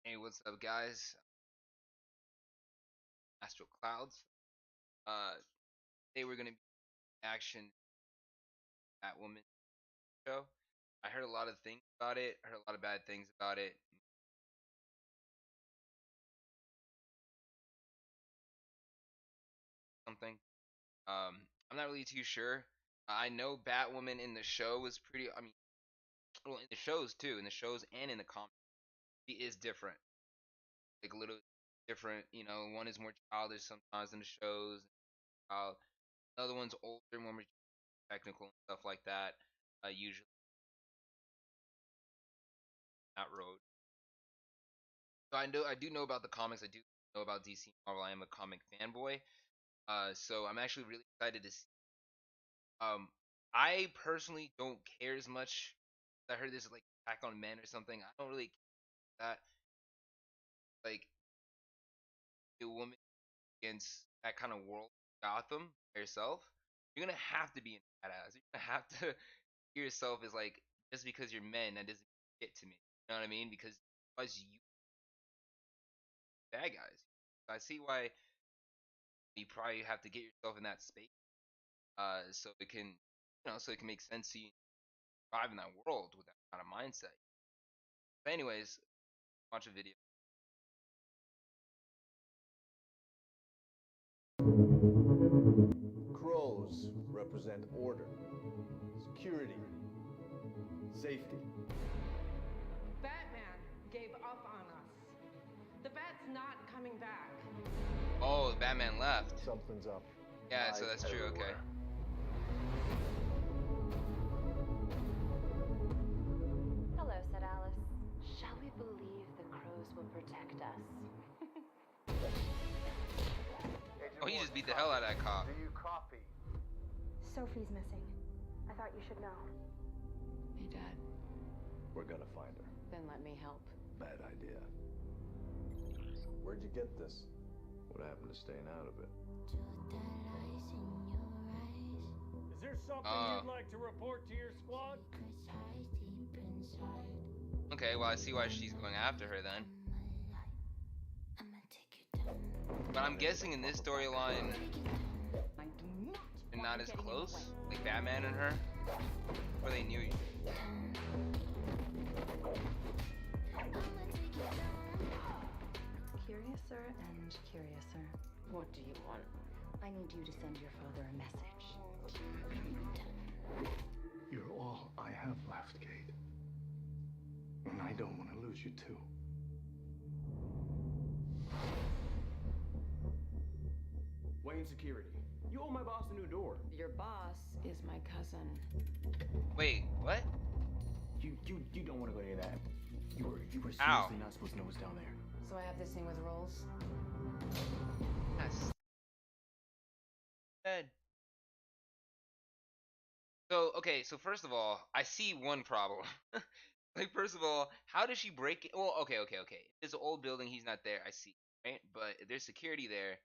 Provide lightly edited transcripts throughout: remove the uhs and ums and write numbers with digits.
Hey, what's up, guys? AstralCloudz. Today we're gonna be action Batwoman show. I heard a lot of things about it. I heard a lot of bad things about it. Something. I'm not really too sure. I know Batwoman in the show was pretty. I mean, well, in the shows too, in the shows and in the comics, she is different. Like a little different. One is more childish sometimes in the shows. Uh, Another one's older, more technical and stuff like that. Usually not road. So I do know about the comics. I do know about DC Marvel. I am a comic fanboy. So I'm actually really excited to see. Um, I personally don't care as much. I heard this like Attack on Men or something. I don't really care that like a woman against that kind of world, Gotham by yourself. You're gonna have to be an badass. You're gonna have to see yourself as like just because you're men that doesn't get to me. You know what I mean? Because otherwise you bad guys. I see why you probably have to get yourself in that space so it can so it can make sense to you survive in that world with that kind of mindset. But anyways, watch a video. Crows represent order, security, safety. Batman gave up on us. The Bat's not coming back. Oh, Batman left. Something's up. Yeah, so that's true. Okay. Hello, said Alice. Shall we believe the crows will protect us? Oh, he just beat the hell out of that cop. Do you copy? Sophie's missing. I thought you should know. Hey, Dad. We're gonna find her. Then let me help. Bad idea. Where'd you get this? What happened to staying out of it? Is there something you'd like to report to your squad? Okay, well I see why she's going after her then. But I'm guessing in this storyline they're not as close, like Batman and her, or they knew you. Curiouser and curiouser. What do you want? I need you to send your father a message. You're all I have left, Kate. And I don't want to lose you too. Wayne Security. You owe my boss a new door. Your boss is my cousin. Wait, what? You don't want to go near that. You were Ow. seriously not supposed to know what's down there. So I have this thing with rolls. Yes. Dead. So, okay, so first of all, I see one problem. Like, first of all, how does she break it? Well, okay. It's an old building, he's not there, I see, right? But if there's security there,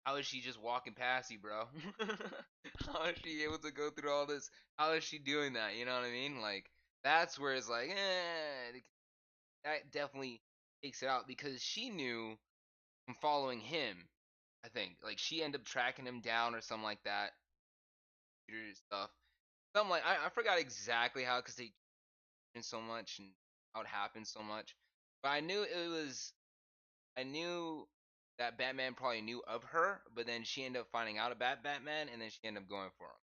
how is she just walking past you, bro? How is she able to go through all this? How is she doing that? You know what I mean? Like, that's where it's like, that definitely takes it out because she knew from following him, I think. Like, she ended up tracking him down or something like that. Stuff. Something like, I forgot exactly how because they changed so much and how it happened so much. But I knew that Batman probably knew of her, but then she ended up finding out about Batman, and then she ended up going for him.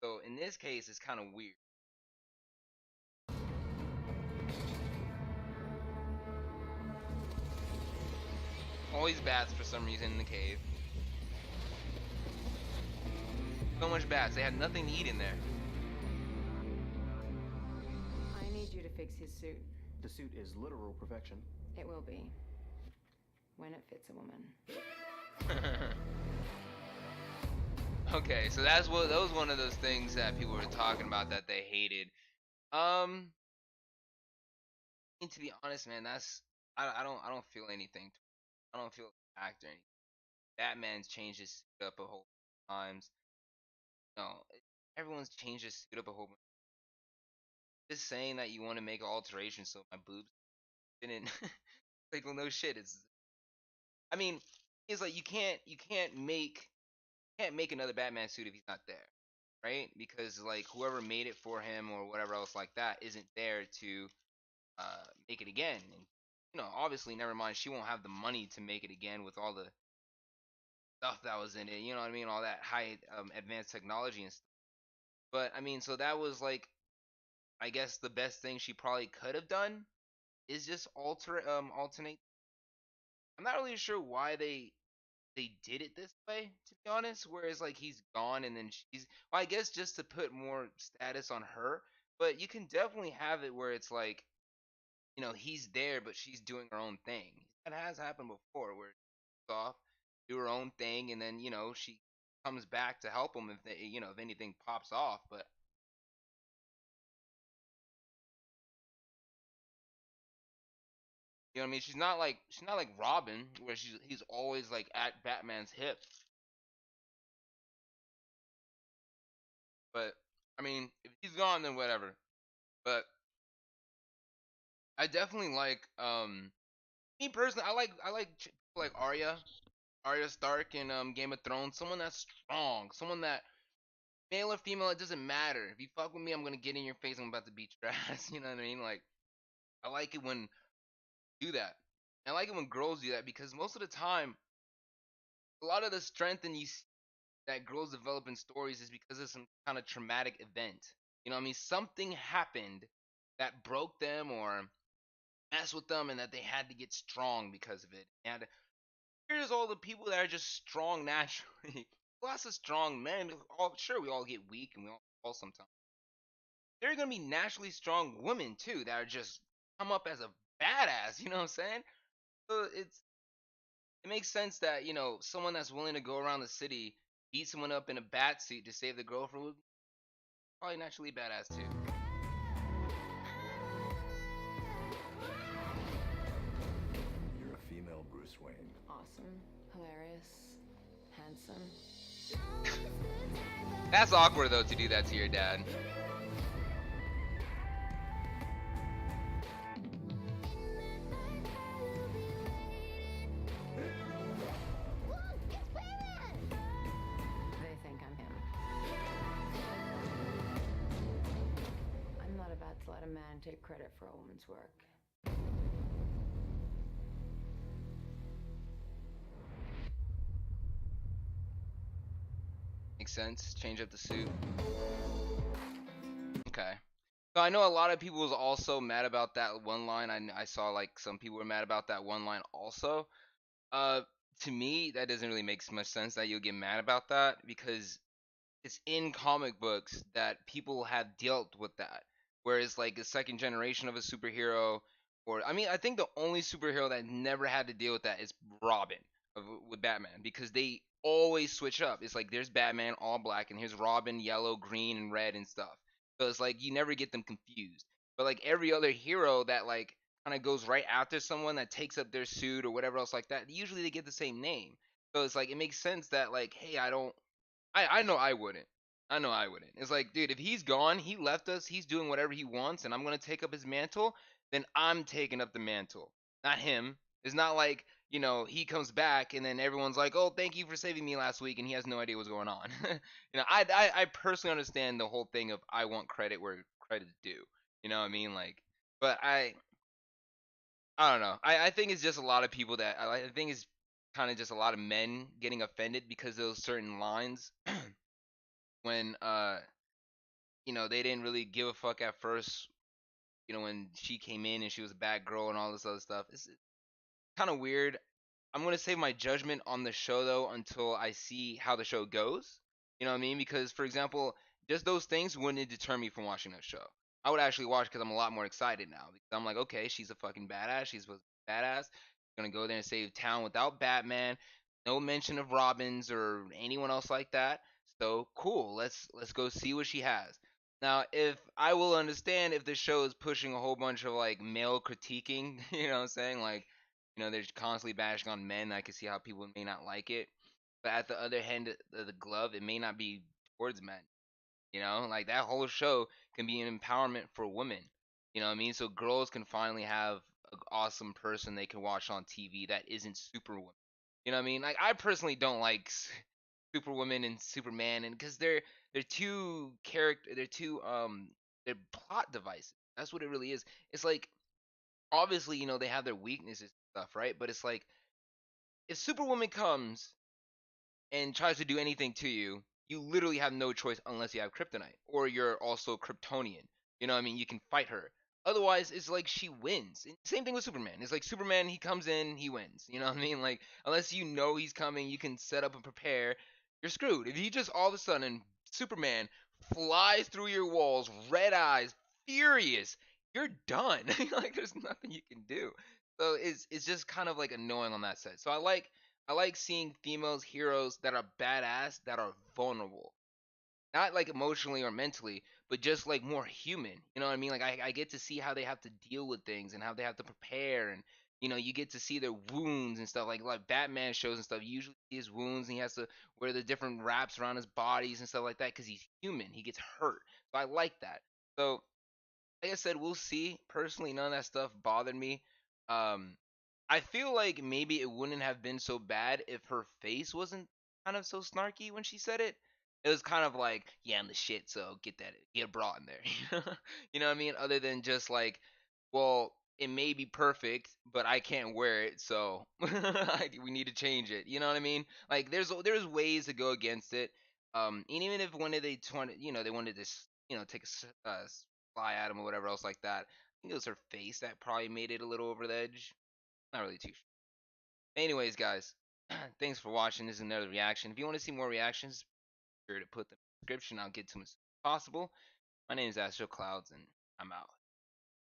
So in this case, it's kind of weird. Always bats for some reason in the cave. So much bats. They had nothing to eat in there. I need you to fix his suit. The suit is literal perfection. It will be. When it fits a woman. Okay, so that was one of those things that people were talking about that they hated. And to be honest, man, I don't feel anything. I don't feel act or anything. Batman's changed his suit up a whole times. No, everyone's changed his suit up a whole. Just saying that you want to make an alteration so my boobs. didn't like, well, no shit. I mean, it's like you can't make another Batman suit if he's not there, right? Because like whoever made it for him or whatever else like that isn't there to make it again. And obviously, never mind, she won't have the money to make it again with all the stuff that was in it. You know what I mean? All that high advanced technology and stuff. But I mean, so that was like, I guess the best thing she probably could have done is just alternate. I'm not really sure why they did it this way, to be honest. Whereas like he's gone and then she's, well, I guess just to put more status on her. But you can definitely have it where it's like, he's there, but she's doing her own thing. That has happened before, where she's off, do her own thing, and then she comes back to help him if if anything pops off. But you know what I mean? She's not like Robin, where he's always like at Batman's hip. But I mean, if he's gone, then whatever. But I definitely like me personally. I like people like Arya Stark in Game of Thrones. Someone that's strong, someone that, male or female, it doesn't matter. If you fuck with me, I'm gonna get in your face. I'm about to beat your ass. You know what I mean? Like, I like it when do that. I like it when girls do that because most of the time, a lot of the strength that girls develop in stories is because of some kind of traumatic event. You know what I mean? Something happened that broke them or messed with them, and that they had to get strong because of it. And here's all the people that are just strong naturally. Lots of strong men. Sure, we all get weak and we all fall sometimes. There are gonna be naturally strong women too that are just come up as a badass. You know what I'm saying? So it makes sense that someone that's willing to go around the city, beat someone up in a bat suit to save the girlfriend would probably naturally badass too. You're a female Bruce Wayne. Awesome, hilarious, handsome. That's awkward though to do that to your dad. They think I'm him. I'm not about to let a man take credit for a woman's work. Makes sense. Change up the suit. Okay. So I know a lot of people was also mad about that one line. I saw like some people were mad about that one line also. Uh, to me, that doesn't really make much sense that you'll get mad about that because it's in comic books that people have dealt with that. Whereas like a second generation of a superhero, or I mean, I think the only superhero that never had to deal with that is Robin with Batman because they always switch up. It's like there's Batman all black and here's Robin yellow, green, and red and stuff. So it's like you never get them confused. But like every other hero that like kind of goes right after someone that takes up their suit or whatever else like that, usually they get the same name. So it's like it makes sense that like, hey, I know I wouldn't. I know I wouldn't. It's like, dude, if he's gone, he left us, he's doing whatever he wants, and I'm gonna take up his mantle, then I'm taking up the mantle, not him. It's not like, he comes back and then everyone's like, oh, thank you for saving me last week, and he has no idea what's going on. I personally understand the whole thing of I want credit where credit's due. You know what I mean? Like, but I don't know. I think it's just a lot of people that I think it's kind of just a lot of men getting offended because of those certain lines when they didn't really give a fuck at first, when she came in and she was a bad girl and all this other stuff. It's kind of weird. I'm gonna save my judgment on the show though until I see how the show goes. You know what I mean? Because for example, just those things wouldn't deter me from watching that show. I would actually watch because I'm a lot more excited now. Because I'm like, okay, she's a fucking badass. She's a badass. She's gonna go there and save town without Batman. No mention of Robins or anyone else like that. So cool. Let's go see what she has. Now, if I will understand if the show is pushing a whole bunch of like male critiquing, you know what I'm saying? Like, they're constantly bashing on men. I can see how people may not like it. But at the other hand of the glove, it may not be towards men. Like that whole show can be an empowerment for women. You know what I mean? So girls can finally have an awesome person they can watch on TV that isn't Superwoman. You know what I mean? Like I personally don't like Superwoman and Superman, and because they're two character, they're plot devices. That's what it really is. It's like obviously they have their weaknesses and stuff, right? But it's like if Superwoman comes and tries to do anything to you, you literally have no choice unless you have kryptonite or you're also Kryptonian. You know what I mean? You can fight her. Otherwise, it's like she wins. Same thing with Superman. It's like Superman, he comes in, he wins. You know what I mean? Like, unless you know he's coming, you can set up and prepare. You're screwed. If you just all of a sudden, Superman flies through your walls, red eyes, furious, you're done. Like, there's nothing you can do. So it's just kind of like annoying on that side. So I like seeing females heroes that are badass that are vulnerable. Not like emotionally or mentally, but just like more human. You know what I mean? Like I get to see how they have to deal with things and how they have to prepare and you get to see their wounds and stuff like Batman shows and stuff. You usually see his wounds and he has to wear the different wraps around his bodies and stuff like that because he's human. He gets hurt. So I like that. So like I said, we'll see. Personally, none of that stuff bothered me. Um, I feel like maybe it wouldn't have been so bad if her face wasn't kind of so snarky when she said it. It was kind of like, yeah, I'm the shit, so get a bra in there. You know what I mean? Other than just like, well, it may be perfect, but I can't wear it, so we need to change it. You know what I mean? Like, there's ways to go against it. And even if one of they wanted to, take a fly at him or whatever else like that. I think it was her face that probably made it a little over the edge. Not really too sure. Anyways, guys, thanks for watching. This is another reaction. If you want to see more reactions, be sure to put them in the description. I'll get to them as soon as possible. My name is AstralCloudz, and I'm out.